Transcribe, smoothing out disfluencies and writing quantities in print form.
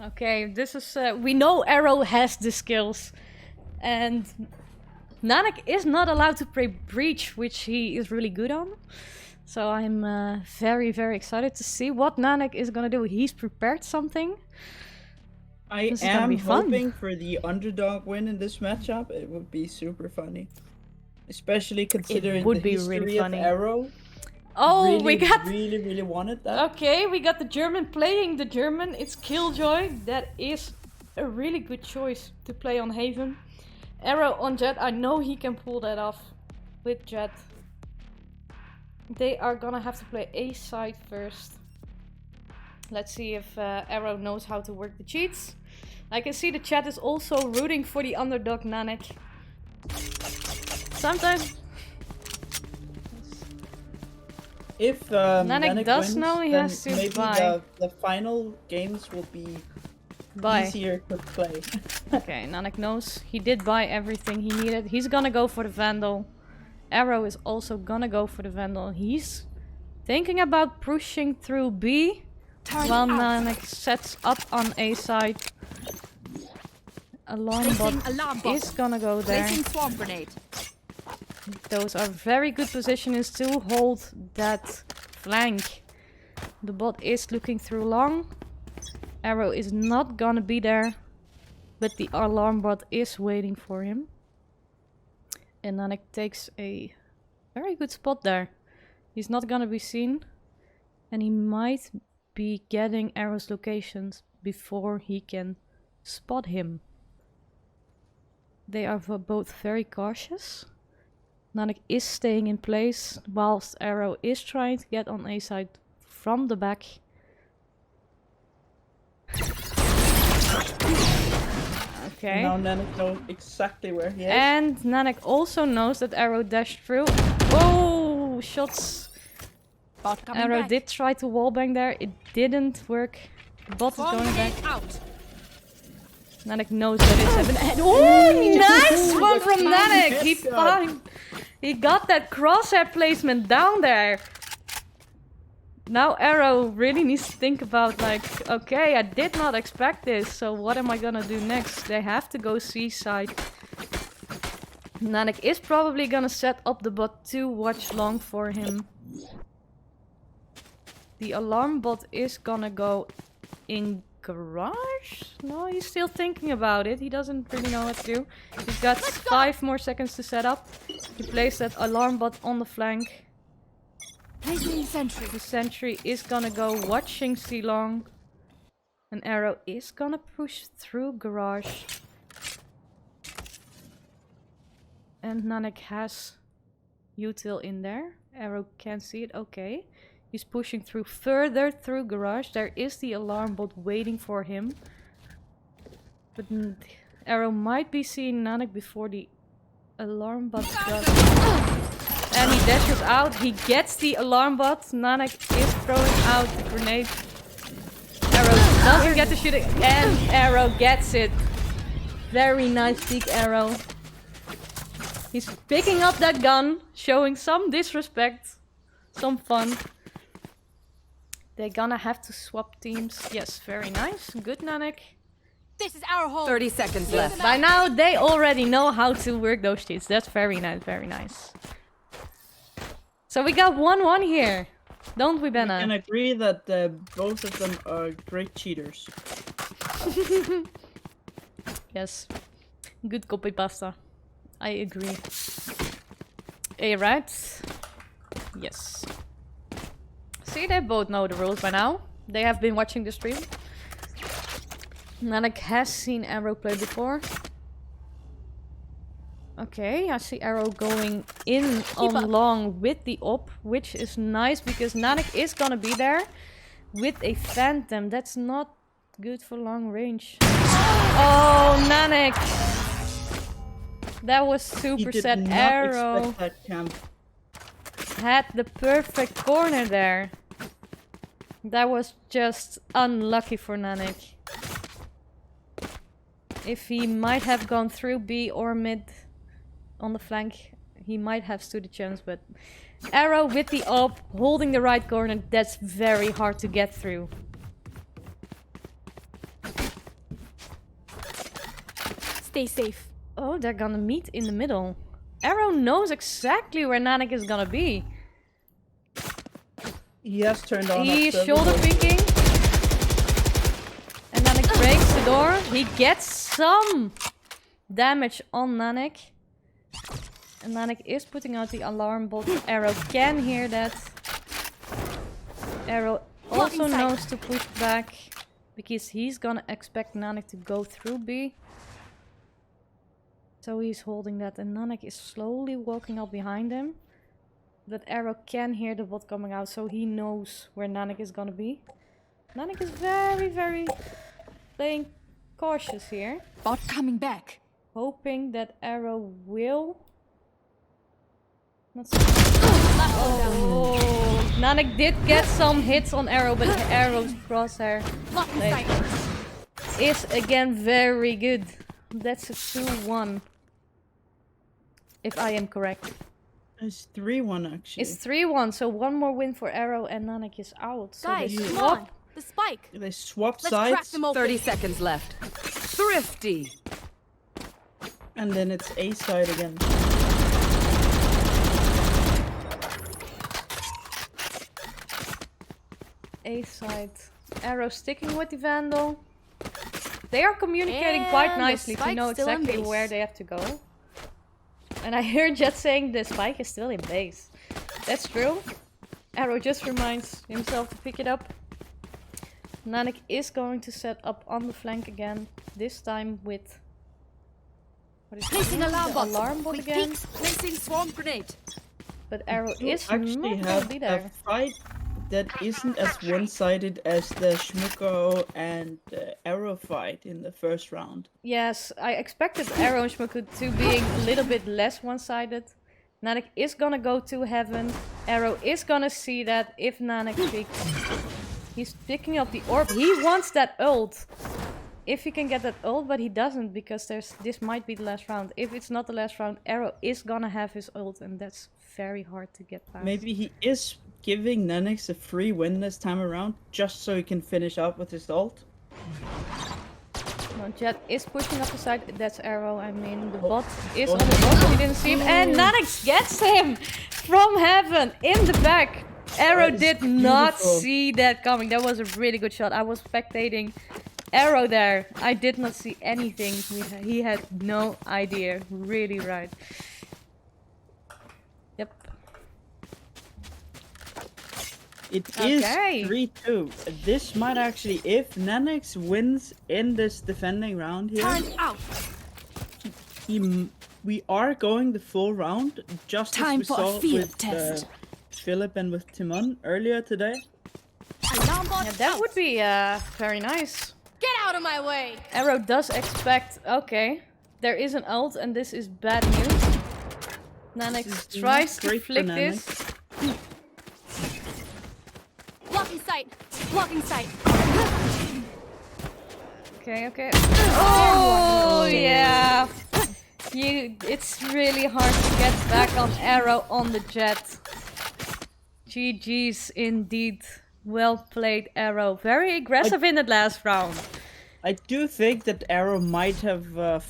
Okay, this is... we know Ahrow has the skills. And Nanex is not allowed to play Breach, which he is really good on. So I'm very, very excited to see what Nanex is gonna do. He's prepared something. I am hoping for the underdog win in this matchup. It would be super funny. Especially considering the history of Ahrow. Oh, really, we got... really wanted that. Okay, we got the German playing the German. It's Killjoy. That is a really good choice to play on Haven. Ahrow on Jet. I know he can pull that off with Jet. They are gonna have to play A side first. Let's see if Ahrow knows how to work the cheats. I can see the chat is also rooting for the underdog Nanex. Sometimes... If Nanex does wins, know he then has to maybe buy. the final games will be easier to play. Okay, Nanex knows he did buy everything he needed. He's gonna go for the Vandal. Ahrow is also gonna go for the Vandal. He's thinking about pushing through B. While Nanex sets up on A side. Alarm bot is gonna go there. Swarm grenade. Those are very good positions to hold that flank. The bot is looking through long. Ahrow is not gonna be there. But the alarm bot is waiting for him. And Nanex takes a very good spot there. He's not gonna be seen. And he might be getting Ahrow's locations before he can spot him. They are both very cautious. Nanex is staying in place whilst Ahrow is trying to get on A side from the back. Okay. Now Nanex knows exactly where he is. And Nanex also knows that Ahrow dashed through. Oh, shots. Ahrow did try to wallbang there. It didn't work. The bot is going back. Nanex knows that it's happening. Oh, nice one from Nanex! He got that crosshair placement down there. Now Ahrow really needs to think about like, okay, I did not expect this, so what am I gonna do next? They have to go C side. Nanex is probably gonna set up the bot to watch long for him. The alarm bot is gonna go in garage? No, he's still thinking about it. He doesn't really know what to do. He's got 5 more seconds to set up. He placed that alarm bot on the flank. Placing sentry. The sentry is gonna go watching C long. And Ahrow is gonna push through garage. And Nanex has util in there. Ahrow can't see it. Okay. He's pushing through further through garage. There is the alarm bot waiting for him. But Ahrow might be seeing Nanex before the alarm bot does. And he dashes out. He gets the alarm bot. Nanex is throwing out the grenade. Ahrow doesn't get to shoot it. And Ahrow gets it. Very nice peek, Ahrow. He's picking up that gun. Showing some disrespect. Some fun. They're gonna have to swap teams. Yes, very nice. Good, Nanex. This is our home. 30 seconds left. By now, they already know how to work those cheats. That's very nice, very nice. So we got 1-1 here. Don't we, Benna? I can agree that both of them are great cheaters. Yes. Good copy pasta. I agree. A right? Yes. See, they both know the rules by now. They have been watching the stream. Nanex has seen Ahrow play before. Okay, I see Ahrow going in on long with the op, which is nice because Nanex is gonna be there with a phantom. That's not good for long range. Oh, Nanex! That was super sad. Ahrow had the perfect corner there. That was just unlucky for Nanex. If he might have gone through B or mid on the flank, he might have stood a chance, but Ahrow with the op, holding the right corner, that's very hard to get through. Stay safe. Oh, they're gonna meet in the middle. Ahrow knows exactly where Nanex is gonna be. He has turned on. He is shoulder peeking. And Nanex breaks the door. He gets some damage on Nanex. And Nanex is putting out the alarm bot. Ahrow can hear that. Ahrow also knows to push back. Because he's gonna expect Nanex to go through B. So he's holding that. And Nanex is slowly walking up behind him. But Ahrow can hear the bot coming out. So he knows where Nanex is gonna be. Nanex is very playing cautious here. Bot coming back. Hoping that Ahrow will... Not Nanex did get some hits on Ahrow, but Arrow's crosshair is again very good. That's a 2-1. If I am correct. It's 3-1 actually. It's 3-1, so one more win for Ahrow and Nanex is out. So Guys, they come swap. on. The spike. They swap Let's crack sides. them open. 30 seconds left. Thrifty. And then it's A side again. A side. Ahrow sticking with the Vandal. They are communicating quite And the nicely to spike's know still in exactly base. where they have to go. And I hear Jet saying the spike is still in base. That's true. Ahrow just reminds himself to pick it up. Nanex is going to set up on the flank again. This time with... What is Placing it? alarm The bot. alarm bot Quick again. peeks. Placing swarm grenade. But Ahrow You is actually not gonna have be a there. fight that isn't as one-sided as the Schmucko and Ahrow fight in the first round. Yes, I expected Ahrow and Schmucko to being a little bit less one-sided. Nanex is gonna go to heaven. Ahrow is gonna see that if Nanex peeks. He's picking up the orb. He wants that ult. If he can get that ult, but he doesn't because this might be the last round. If it's not the last round, Ahrow is gonna have his ult and that's very hard to get past. Maybe he is giving Nanex a free win this time around, just so he can finish up with his ult. No, Jet is pushing up the side. That's Ahrow. I mean, the bot is on the bot. He didn't see him. And Nanex gets him from heaven in the back. Ahrow That is did not beautiful. see that coming. That was a really good shot. I was spectating Ahrow there. I did not see anything. He had no idea. Really right. Yep. It is Okay. 3-2. This might actually, if Nanex wins in this defending round here, Time out. we are going the full round, just Time as for we a saw field with test. Philip and with Timon earlier today. Alarm bot Yeah, that out. would be very nice. Get out of my way. Ahrow does expect, okay, there is an ult and this is bad news. Nanex This is tries not to great for flick Nanex. this. Blocking sight. Blocking sight. Okay, okay. Oh, yeah. It's really hard to get back on Ahrow on the Jet. GG's indeed. Well played, Ahrow. Very aggressive in the last round. I do think that Ahrow might have flunked